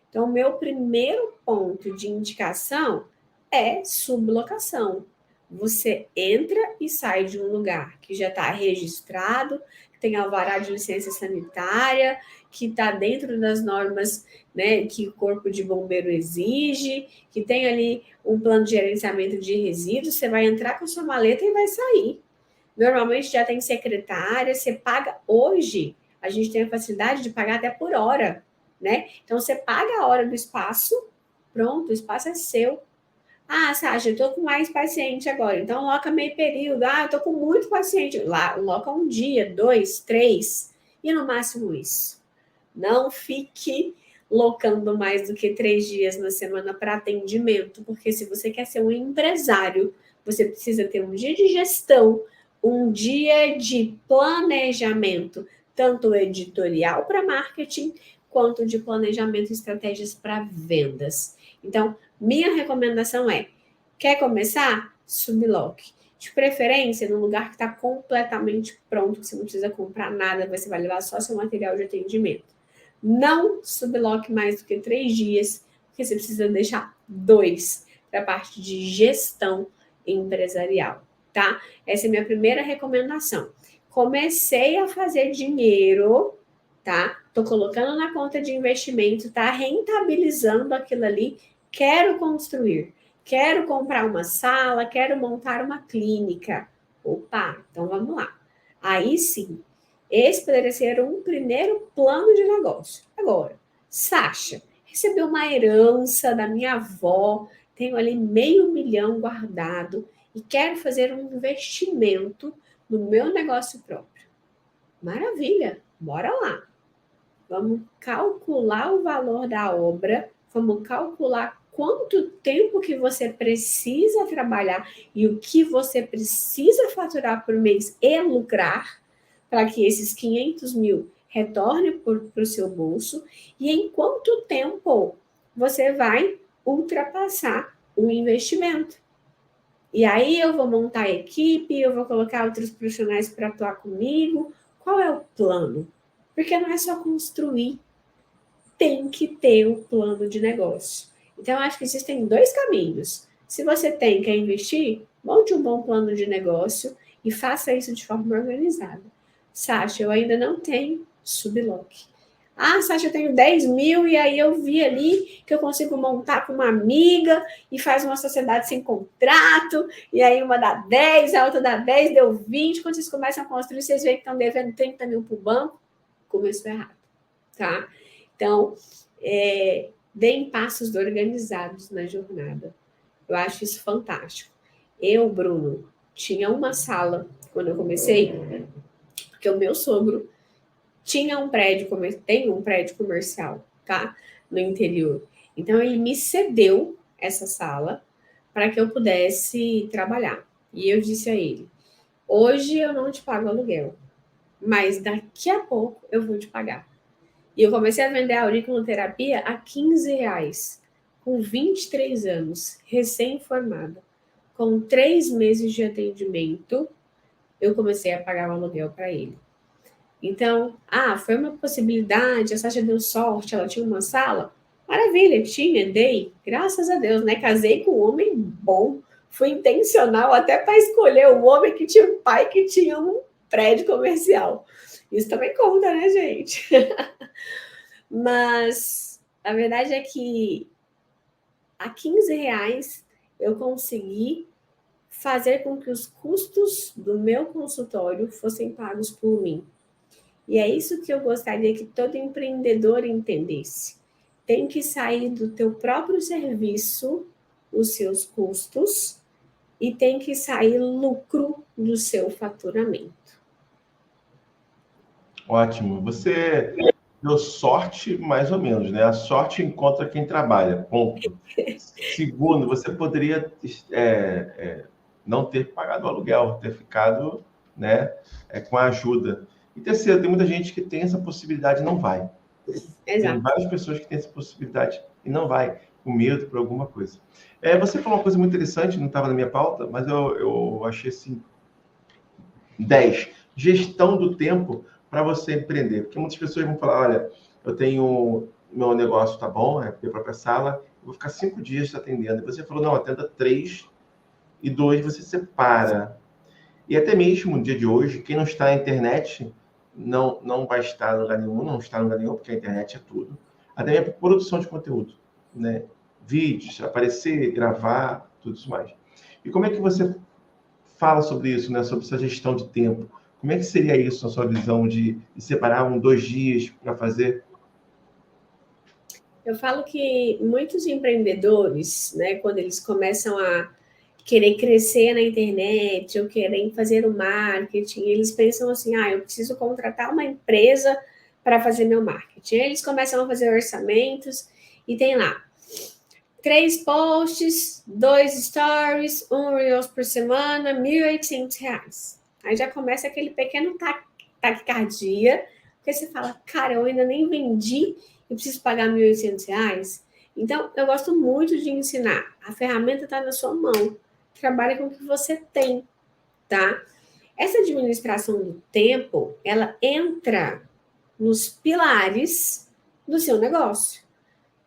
Então, o meu primeiro ponto de indicação é sublocação. Você entra e sai de um lugar que já está registrado, que tem alvará de licença sanitária, que está dentro das normas, né, que o Corpo de Bombeiro exige, que tem ali um plano de gerenciamento de resíduos. Você vai entrar com a sua maleta e vai sair. Normalmente já tem secretária, você paga hoje. A gente tem a facilidade de pagar até por hora, né? Então você paga a hora do espaço, pronto, o espaço é seu. Ah, Sasha, eu tô com mais paciente agora, então loca meio período. Ah, eu tô com muito paciente. Lá, loca um dia, 2, 3, e no máximo isso. Não fique locando mais do que 3 dias na semana para atendimento, porque se você quer ser um empresário, você precisa ter um dia de gestão, um dia de planejamento, tanto editorial para marketing, quanto de planejamento e estratégias para vendas. Então, minha recomendação é: quer começar? Subloque. De preferência, num lugar que está completamente pronto, que você não precisa comprar nada, você vai levar só seu material de atendimento. Não subloque mais do que 3 dias, porque você precisa deixar 2 para a parte de gestão empresarial, tá? Essa é a minha primeira recomendação. Comecei a fazer dinheiro, tá? Tô colocando na conta de investimento, tá rentabilizando aquilo ali. Quero construir, quero comprar uma sala, quero montar uma clínica. Opa, então vamos lá. Aí sim, esse poderia ser um primeiro plano de negócio. Agora, Sasha, recebi uma herança da minha avó, tenho ali R$500.000 guardado e quero fazer um investimento no meu negócio próprio. Maravilha, bora lá. Vamos calcular o valor da obra, vamos calcular quanto tempo que você precisa trabalhar e o que você precisa faturar por mês e lucrar para que esses 500 mil retornem para o seu bolso e em quanto tempo você vai ultrapassar o investimento. E aí eu vou montar a equipe, eu vou colocar outros profissionais para atuar comigo. Qual é o plano? Porque não é só construir, tem que ter o plano de negócio. Então, eu acho que existem 2 caminhos. Se você quer investir, monte um bom plano de negócio e faça isso de forma organizada. Sasha, eu ainda não tenho sublock. Ah, Sasha, eu tenho 10 mil e aí eu vi ali que eu consigo montar com uma amiga e faz uma sociedade sem contrato, e aí uma dá 10, a outra dá 10, deu 20. Quando vocês começam a construir, vocês veem que estão devendo 30 mil para o banco, começou errado, tá? Então, deem passos organizados na jornada. Eu acho isso fantástico. Eu, Bruno, tinha uma sala quando eu comecei, porque o meu sogro tinha um prédio, tem um prédio comercial, tá? No interior. Então, ele me cedeu essa sala para que eu pudesse trabalhar. E eu disse a ele: hoje eu não te pago aluguel, mas daqui a pouco eu vou te pagar. E eu comecei a vender a auriculoterapia a R$15, com 23 anos, recém-formada. Com 3 meses de atendimento, eu comecei a pagar o aluguel para ele. Então, foi uma possibilidade, a Sasha deu sorte, ela tinha uma sala. Maravilha, dei, graças a Deus, né? Casei com um homem bom, fui intencional até para escolher o homem que tinha um pai que tinha um prédio comercial. Isso também conta, né, gente? Mas a verdade é que a R$15 eu consegui fazer com que os custos do meu consultório fossem pagos por mim. E é isso que eu gostaria que todo empreendedor entendesse. Tem que sair do teu próprio serviço os seus custos e tem que sair lucro do seu faturamento. Ótimo. Você Deu sorte, mais ou menos, né? A sorte encontra quem trabalha, ponto. Segundo, você poderia não ter pagado o aluguel, ter ficado, né, com a ajuda. E terceiro, tem muita gente que tem essa possibilidade e não vai. Tem Exato. várias pessoas que têm essa possibilidade e não vai, com medo por alguma coisa. Você falou uma coisa muito interessante, não estava na minha pauta, mas eu achei assim, 10. Gestão do tempo para você empreender. Porque muitas pessoas vão falar, olha, eu tenho, meu negócio tá bom, é minha própria sala, eu vou ficar 5 dias atendendo. E você falou, não, atenda 3 e 2 você separa. E até mesmo no dia de hoje, quem não está na internet não vai estar em lugar nenhum, não está em lugar nenhum, porque a internet é tudo. Até mesmo produção de conteúdo, né? Vídeos, aparecer, gravar, tudo isso mais. E como é que você fala sobre isso, né? Sobre essa gestão de tempo? Como é que seria isso, na sua visão, de separar 2 dias para fazer? Eu falo que muitos empreendedores, né, quando eles começam a querer crescer na internet ou querem fazer o marketing, eles pensam assim, eu preciso contratar uma empresa para fazer meu marketing. Aí eles começam a fazer orçamentos e tem lá 3 posts, 2 stories, 1 Reels por semana, R$ 1.800. Aí já começa aquele pequeno taquicardia, porque você fala, cara, eu ainda nem vendi e preciso pagar R$ 1.800. Então, eu gosto muito de ensinar. A ferramenta está na sua mão. Trabalhe com o que você tem, tá? Essa administração do tempo, ela entra nos pilares do seu negócio.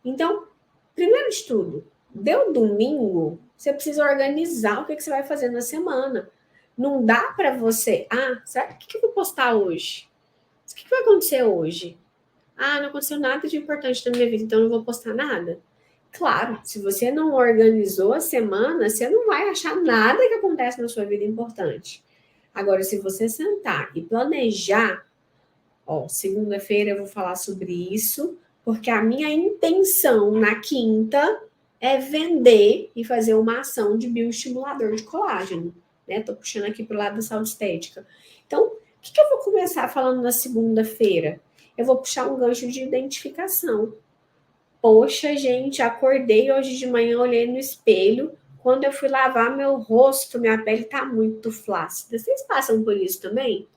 Então, primeiro de tudo, deu domingo, você precisa organizar o que você vai fazer na semana. Não dá para você, será, o que eu vou postar hoje? O que vai acontecer hoje? Não aconteceu nada de importante na minha vida, então eu não vou postar nada. Claro, se você não organizou a semana, você não vai achar nada que acontece na sua vida importante. Agora, se você sentar e planejar, segunda-feira eu vou falar sobre isso, porque a minha intenção na quinta é vender e fazer uma ação de bioestimulador de colágeno, né? Tô puxando aqui pro lado da saúde estética. Então, o que eu vou começar falando na segunda-feira? Eu vou puxar um gancho de identificação. Poxa, gente, acordei hoje de manhã, olhei no espelho. Quando eu fui lavar meu rosto, minha pele tá muito flácida. Vocês passam por isso também?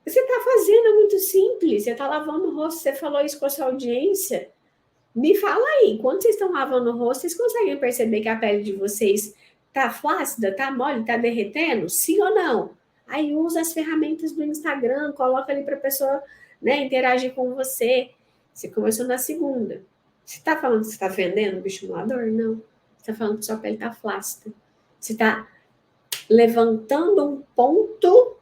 Você está fazendo, é muito simples. Você está lavando o rosto, você falou isso com a sua audiência. Me fala aí, quando vocês estão lavando o rosto, vocês conseguem perceber que a pele de vocês está flácida, está mole, está derretendo? Sim ou não? Aí usa as ferramentas do Instagram, coloca ali para a pessoa, né, interagir com você. Você começou na segunda. Você está falando que você está vendendo o estimulador? Não. Você está falando que sua pele está flácida. Você está levantando um ponto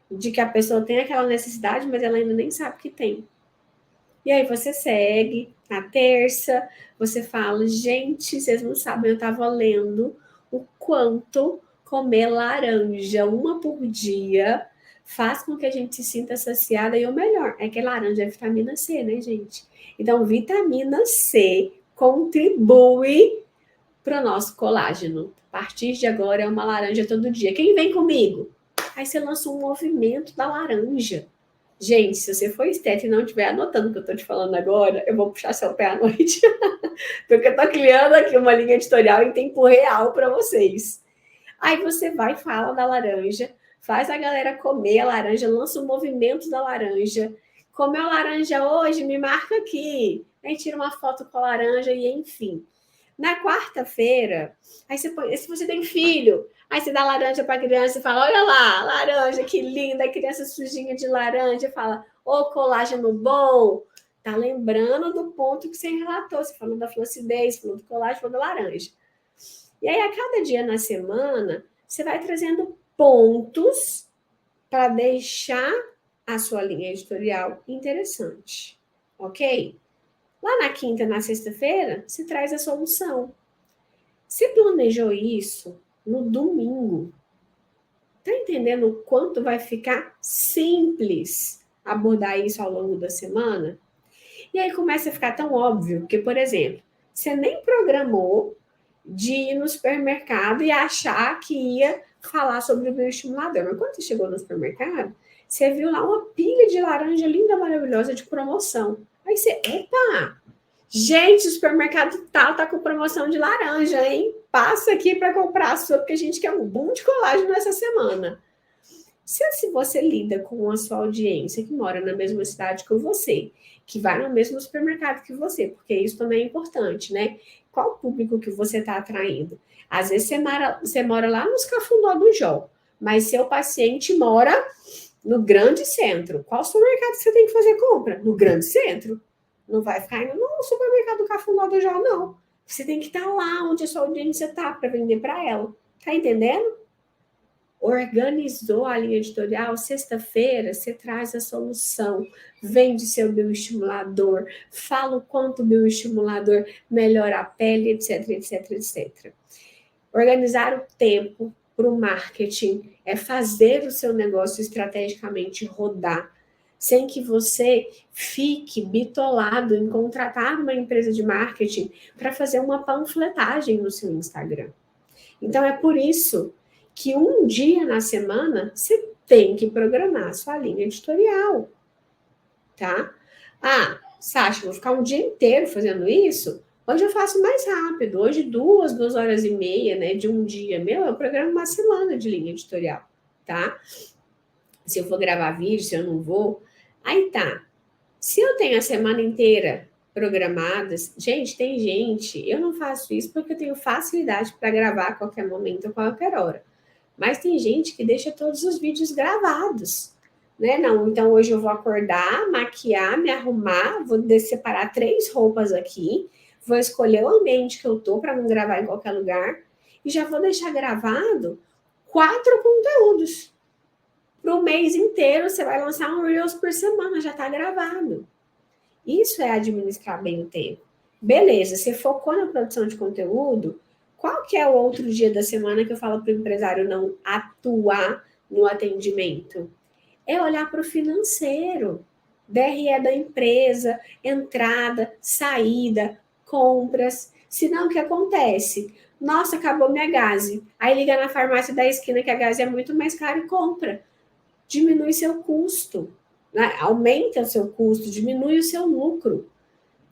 de que a pessoa tem aquela necessidade, mas ela ainda nem sabe que tem. E aí você segue, na terça, você fala, gente, vocês não sabem, eu estava lendo o quanto comer laranja uma por dia faz com que a gente se sinta saciada, e o melhor, é que laranja é vitamina C, né, gente? Então, vitamina C contribui para o nosso colágeno. A partir de agora é uma laranja todo dia. Quem vem comigo? Aí você lança um movimento da laranja. Gente, se você for esteta e não estiver anotando o que eu estou te falando agora, eu vou puxar seu pé à noite. Porque eu estou criando aqui uma linha editorial em tempo real para vocês. Aí você vai e fala da laranja, faz a galera comer a laranja, lança o movimento da laranja. Comeu laranja hoje? Me marca aqui. Aí tira uma foto com a laranja e enfim. Na quarta-feira, aí você põe, se você tem filho, aí você dá laranja para a criança e fala, olha lá, laranja, que linda, a criança sujinha de laranja, fala, colágeno bom. Tá lembrando do ponto que você relatou, você falou da flacidez, falou do colágeno, falou da laranja. E aí, a cada dia na semana, você vai trazendo pontos para deixar a sua linha editorial interessante, ok? Lá na quinta, na sexta-feira, se traz a solução. Se planejou isso no domingo, tá entendendo o quanto vai ficar simples abordar isso ao longo da semana? E aí começa a ficar tão óbvio, porque, por exemplo, você nem programou de ir no supermercado e achar que ia falar sobre o bioestimulador. Mas quando você chegou no supermercado, Você viu lá uma pilha de laranja linda, maravilhosa, de promoção. Aí você, opa! Gente, o supermercado tal tá com promoção de laranja, hein? Passa aqui para comprar a sua, porque a gente quer um boom de colágeno essa semana. Se você lida com a sua audiência que mora na mesma cidade que você, que vai no mesmo supermercado que você, porque isso também é importante, né? Qual o público que você está atraindo? Às vezes você mora lá nos Cafundó do Jó, mas seu paciente mora no grande centro. Qual supermercado você tem que fazer compra? No grande centro. Não vai ficar indo no supermercado do Cafundó do Jó, não. Você tem que estar lá onde a sua audiência está para vender para ela. Tá entendendo? Organizou a linha editorial, sexta-feira você traz a solução, vende seu bioestimulador, fala o quanto o bioestimulador melhora a pele, etc, etc, etc. Organizar o tempo para o marketing é fazer o seu negócio estrategicamente rodar, sem que você fique bitolado em contratar uma empresa de marketing para fazer uma panfletagem no seu Instagram. Então, é por isso que um dia na semana você tem que programar a sua linha editorial, tá? Ah, Sasha, vou ficar um dia inteiro fazendo isso? Hoje eu faço mais rápido. Hoje, 2 horas e meia, né, de um dia meu, eu programo uma semana de linha editorial, tá? Se eu for gravar vídeo, se eu não vou. Aí tá. Se eu tenho a semana inteira programadas, gente, tem gente, eu não faço isso porque eu tenho facilidade para gravar a qualquer momento, a qualquer hora. Mas tem gente que deixa todos os vídeos gravados, né? Não, então hoje eu vou acordar, maquiar, me arrumar, vou separar 3 roupas aqui, vou escolher o ambiente que eu tô para não gravar em qualquer lugar e já vou deixar gravado 4 conteúdos. Para o mês inteiro, você vai lançar um Reels por semana, já está gravado. Isso é administrar bem o tempo. Beleza, você focou na produção de conteúdo, qual que é o outro dia da semana que eu falo para o empresário não atuar no atendimento? É olhar para o financeiro, DRE da empresa, entrada, saída, compras. Senão, o que acontece? Nossa, acabou minha gase. Aí liga na farmácia da esquina que a gase é muito mais cara e compra. Diminui seu custo, né? Aumenta o seu custo, diminui o seu lucro.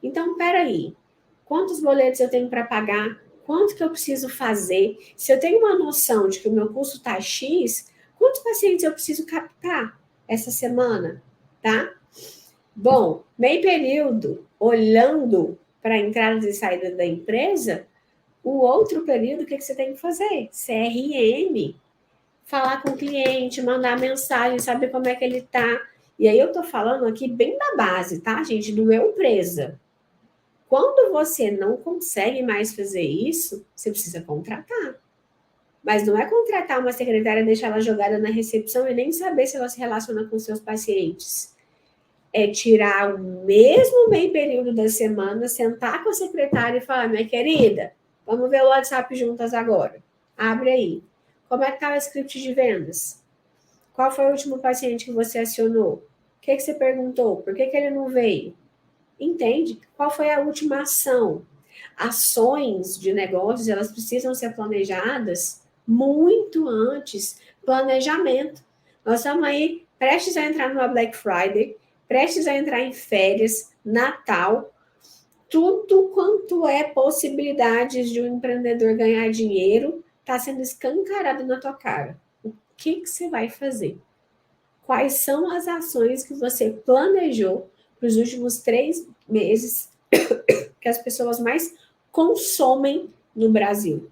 Então, peraí, quantos boletos eu tenho para pagar? Quanto que eu preciso fazer? Se eu tenho uma noção de que o meu custo está X, quantos pacientes eu preciso captar essa semana, tá? Bom, meio período, olhando para a entrada e saída da empresa, o outro período, o que você tem que fazer? CRM. Falar com o cliente, mandar mensagem, saber como é que ele tá. E aí eu tô falando aqui bem da base, tá, gente? Do eu empresa. Quando você não consegue mais fazer isso, você precisa contratar. Mas não é contratar uma secretária, deixar ela jogada na recepção e nem saber se ela se relaciona com seus pacientes. É tirar o mesmo meio período da semana, sentar com a secretária e falar, minha querida, vamos ver o WhatsApp juntas agora. Abre aí. Como é que está o script de vendas? Qual foi o último paciente que você acionou? O que você perguntou? Por que ele não veio? Entende? Qual foi a última ação? Ações de negócios, elas precisam ser planejadas muito antes. Planejamento. Nós estamos aí prestes a entrar numa Black Friday, prestes a entrar em férias, Natal. Tudo quanto é possibilidades de um empreendedor ganhar dinheiro está sendo escancarado na tua cara. O que você vai fazer? Quais são as ações que você planejou para os últimos 3 meses que as pessoas mais consomem no Brasil?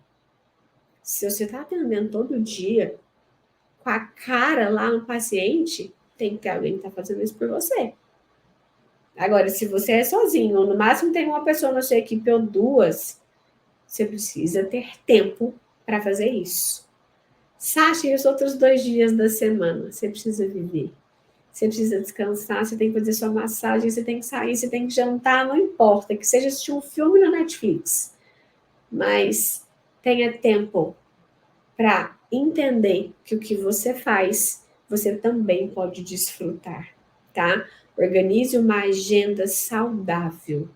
Se você está atendendo todo dia, com a cara lá no paciente, tem que ter alguém que está fazendo isso por você. Agora, se você é sozinho, ou no máximo tem uma pessoa na sua equipe ou 2, você precisa ter tempo para fazer isso. Sasha, e os outros 2 dias da semana? Você precisa viver. Você precisa descansar, você tem que fazer sua massagem, você tem que sair, você tem que jantar, não importa, que seja assistir um filme na Netflix. Mas tenha tempo para entender que o que você faz, você também pode desfrutar, tá? Organize uma agenda saudável,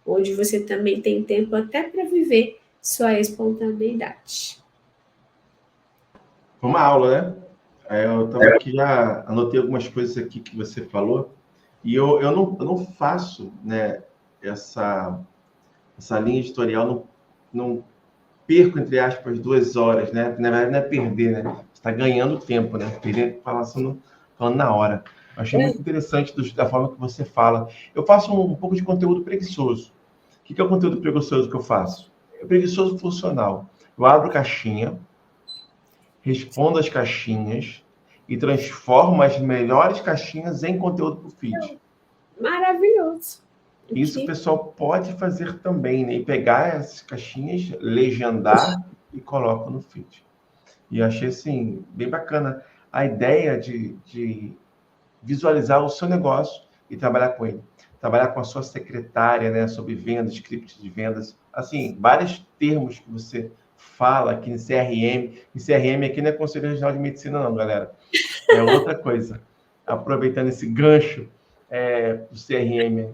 onde você também tem tempo até para viver sua espontaneidade. Uma aula, né? Eu estava aqui, já anotei algumas coisas aqui que você falou, e eu não faço, né, essa linha editorial, não perco, entre aspas, 2 horas, né? Na verdade, não é perder, né? Você está ganhando tempo, né? Perder falando na hora. Eu achei muito interessante da forma que você fala. Eu faço um pouco de conteúdo preguiçoso. O que é o conteúdo preguiçoso que eu faço? É preguiçoso funcional. Eu abro caixinha, respondo as caixinhas e transformo as melhores caixinhas em conteúdo para o feed. Maravilhoso. Isso o pessoal pode fazer também, né? E pegar essas caixinhas, legendar e coloca no feed. E eu achei, assim, bem bacana a ideia de visualizar o seu negócio e trabalhar com ele. Trabalhar com a sua secretária, né? Sobre vendas, script de vendas. Assim, vários termos que você fala aqui em CRM. E CRM aqui não é Conselho Regional de Medicina, não, galera. É outra coisa. Aproveitando esse gancho do CRM,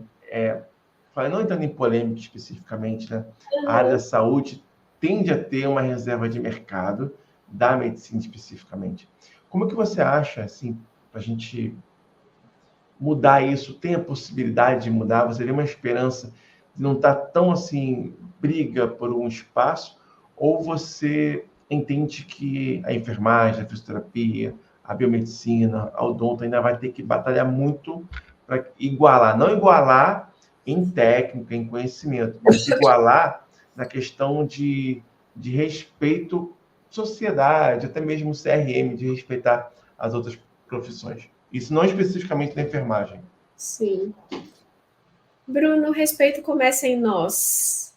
não entrando em polêmica especificamente, né? A área da saúde tende a ter uma reserva de mercado da medicina especificamente. Como é que você acha, assim, para a gente mudar isso? Tem a possibilidade de mudar? Você vê uma esperança de não estar tão, assim, briga por um espaço? Ou você entende que a enfermagem, a fisioterapia, a biomedicina, a odonto ainda vai ter que batalhar muito para igualar? Não igualar em técnica, em conhecimento, mas igualar na questão de respeito à sociedade, até mesmo o CRM, de respeitar as outras profissões. Isso não especificamente na enfermagem. Sim. Bruno, o respeito começa em nós.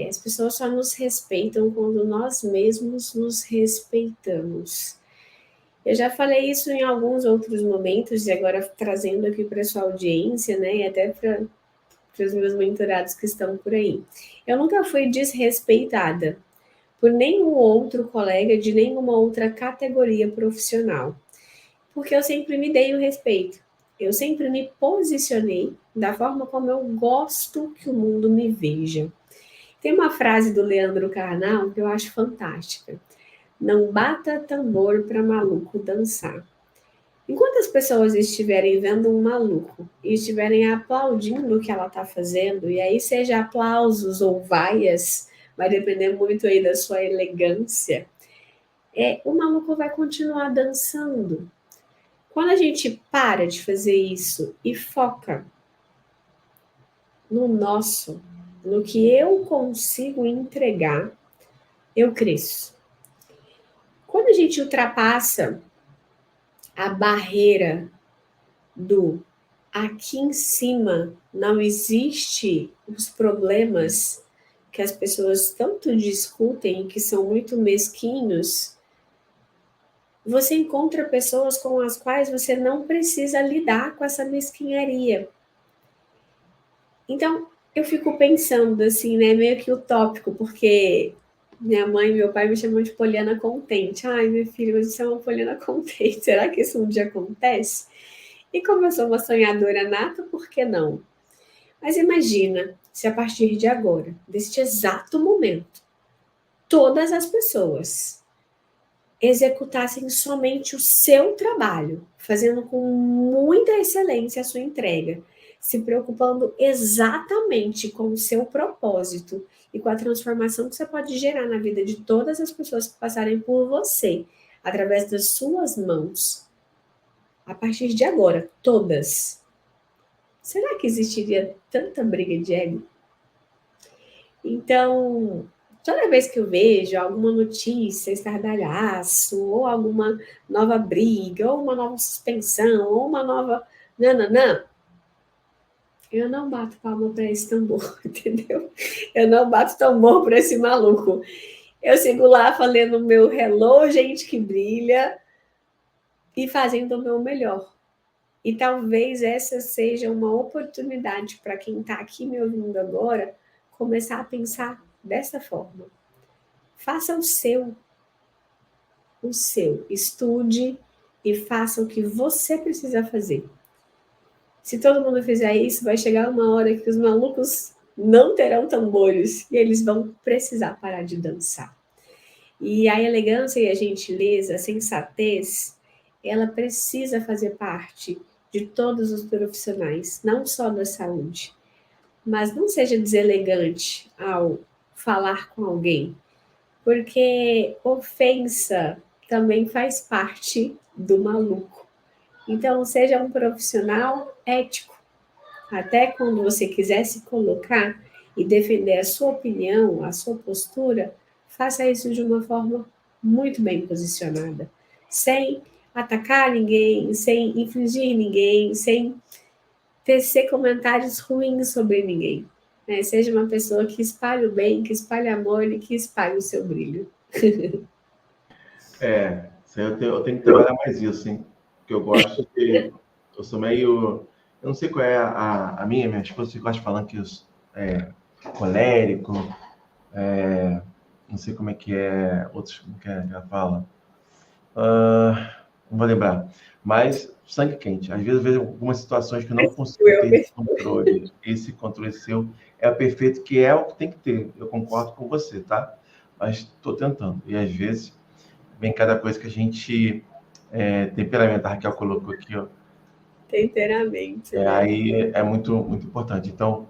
As pessoas só nos respeitam quando nós mesmos nos respeitamos. Eu já falei isso em alguns outros momentos, e agora trazendo aqui para a sua audiência, né, e até para os meus mentorados que estão por aí. Eu nunca fui desrespeitada por nenhum outro colega de nenhuma outra categoria profissional, porque eu sempre me dei o respeito. Eu sempre me posicionei da forma como eu gosto que o mundo me veja. Tem uma frase do Leandro Carnal que eu acho fantástica. Não bata tambor para maluco dançar. Enquanto as pessoas estiverem vendo um maluco e estiverem aplaudindo o que ela está fazendo, e aí seja aplausos ou vaias, vai depender muito aí da sua elegância, o maluco vai continuar dançando. Quando a gente para de fazer isso e foca no nosso, no que eu consigo entregar, eu cresço. Quando a gente ultrapassa a barreira do aqui em cima não existe os problemas que as pessoas tanto discutem e que são muito mesquinhos, você encontra pessoas com as quais você não precisa lidar com essa mesquinharia. Então, eu fico pensando assim, né, meio que utópico, porque minha mãe e meu pai me chamam de Poliana contente. Ai, meu filho, você é uma Poliana contente. Será que isso um dia acontece? E como eu sou uma sonhadora nata, por que não? Mas imagina se a partir de agora, deste exato momento, todas as pessoas executassem somente o seu trabalho, fazendo com muita excelência a sua entrega, se preocupando exatamente com o seu propósito e com a transformação que você pode gerar na vida de todas as pessoas que passarem por você, através das suas mãos. A partir de agora, todas. Será que existiria tanta briga de ego? Então, toda vez que eu vejo alguma notícia, estardalhaço, ou alguma nova briga, ou uma nova suspensão, ou uma nova nananã, eu não bato palma para esse tambor, entendeu? Eu não bato tambor para esse maluco. Eu sigo lá falando o meu hello, gente que brilha, e fazendo o meu melhor. E talvez essa seja uma oportunidade para quem está aqui me ouvindo agora começar a pensar dessa forma. Faça o seu. Estude e faça o que você precisa fazer. Se todo mundo fizer isso, vai chegar uma hora que os malucos não terão tambores e eles vão precisar parar de dançar. E a elegância e a gentileza, a sensatez, ela precisa fazer parte de todos os profissionais, não só da saúde. Mas não seja deselegante ao falar com alguém, porque ofensa também faz parte do maluco. Então, seja um profissional ético. Até quando você quiser se colocar e defender a sua opinião, a sua postura, faça isso de uma forma muito bem posicionada, sem atacar ninguém, sem infligir ninguém, sem tecer comentários ruins sobre ninguém. Né? Seja uma pessoa que espalhe o bem, que espalhe amor e que espalhe o seu brilho. Eu tenho que trabalhar mais isso, hein? Porque eu gosto de. Eu sou meio. Eu não sei qual é minha esposa que gosta de falar que eu sou colérico, não sei como é que é, outros, como que ela fala. Não vou lembrar. Mas sangue quente. Às vezes eu vejo algumas situações que eu não consigo ter esse controle. Esse controle seu é o perfeito, que é o que tem que ter. Eu concordo com você, tá? Mas estou tentando. E às vezes vem cada coisa que a gente temperamento, a Raquel colocou aqui, ó. Temperamento, né? Aí é muito, muito importante. Então,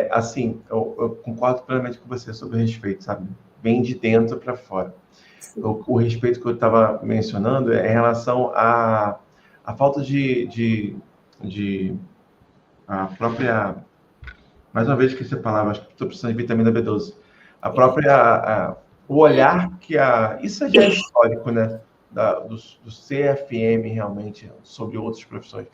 assim, eu concordo plenamente com você sobre o respeito, sabe? Vem de dentro para fora. O respeito que eu estava mencionando é em relação à falta de a própria, mais uma vez que essa palavra, acho que estou precisando de vitamina B12, a própria, o olhar que isso já é histórico, né? Do CFM realmente sobre outras profissões.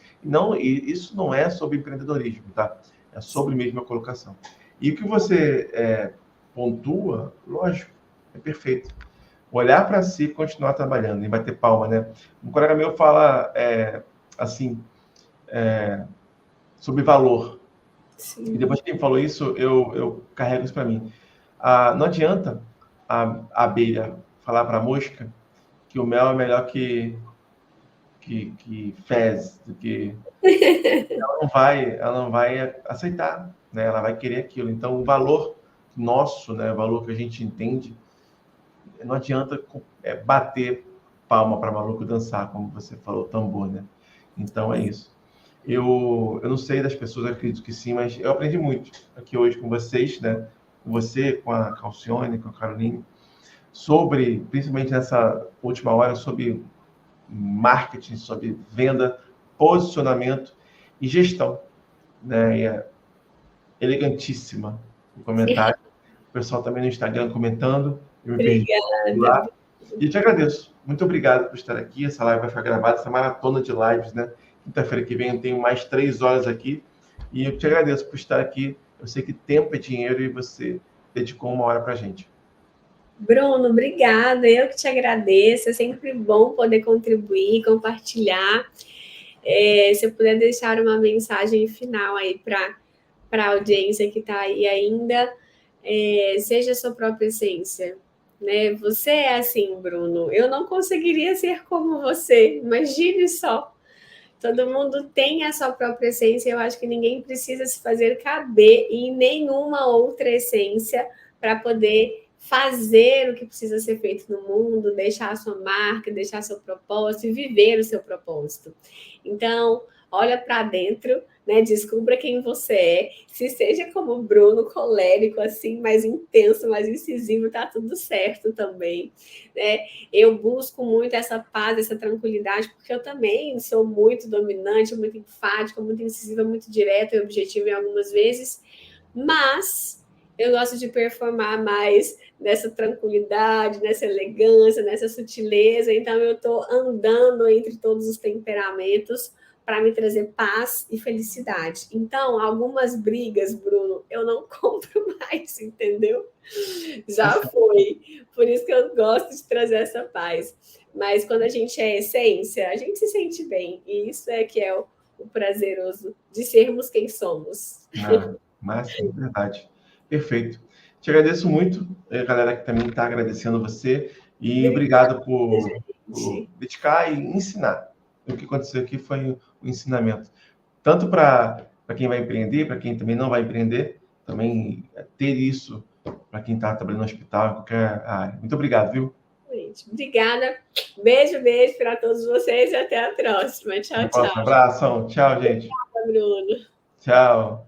E isso não é sobre empreendedorismo, tá? É sobre mesmo a colocação. E o que você pontua, lógico, é perfeito. Olhar para si e continuar trabalhando e bater palma, né? Um colega meu fala assim sobre valor. Sim. E depois que ele falou isso, eu carrego isso para mim. Não adianta a abelha falar para a mosca que o mel é melhor que fezes, do que ela não vai aceitar, né? Ela vai querer aquilo. Então, o valor nosso, né? O valor que a gente entende, não adianta bater palma para maluco dançar, como você falou, tambor, né? Então, é isso. Eu não sei das pessoas, eu acredito que sim, mas eu aprendi muito aqui hoje com vocês, né? Com você, com a Calcione, com a Caroline, sobre, principalmente nessa última hora, sobre marketing, sobre venda, posicionamento e gestão, né? E é elegantíssima o comentário. O pessoal também no Instagram comentando. Eu me perdi lá. E te agradeço. Muito obrigado por estar aqui. Essa live vai ficar gravada, essa maratona de lives, né? Quinta-feira que vem eu tenho mais 3 horas aqui. E eu te agradeço por estar aqui. Eu sei que tempo é dinheiro e você dedicou 1 hora para a gente. Bruno, obrigada. Eu que te agradeço. É sempre bom poder contribuir, compartilhar. Se eu puder deixar uma mensagem final aí para a audiência que está aí ainda, seja a sua própria essência. Né? Você é assim, Bruno. Eu não conseguiria ser como você. Imagine só. Todo mundo tem a sua própria essência. Eu acho que ninguém precisa se fazer caber em nenhuma outra essência para poder fazer o que precisa ser feito no mundo, deixar a sua marca, deixar seu propósito e viver o seu propósito. Então, olha para dentro, né? Descubra quem você é. Se seja como o Bruno, colérico, assim, mais intenso, mais incisivo, tá tudo certo também, né? Eu busco muito essa paz, essa tranquilidade, porque eu também sou muito dominante, muito enfática, muito incisiva, muito direta e objetiva em algumas vezes, mas eu gosto de performar mais nessa tranquilidade, nessa elegância, nessa sutileza. Então, eu estou andando entre todos os temperamentos para me trazer paz e felicidade. Então, algumas brigas, Bruno, eu não compro mais, entendeu? Já foi. Por isso que eu gosto de trazer essa paz. Mas quando a gente é essência, a gente se sente bem. E isso é que é o prazeroso de sermos quem somos. Máximo, verdade. Perfeito. Te agradeço muito, a galera que também está agradecendo você. E obrigado por dedicar e ensinar. O que aconteceu aqui foi um ensinamento. Tanto para quem vai empreender, para quem também não vai empreender, também ter isso para quem está trabalhando no hospital, em qualquer área. Muito obrigado, viu? Exatamente. Obrigada. Beijo, beijo para todos vocês e até a próxima. Tchau, tchau. Abração. Tchau, gente. Obrigada, Bruno. Tchau.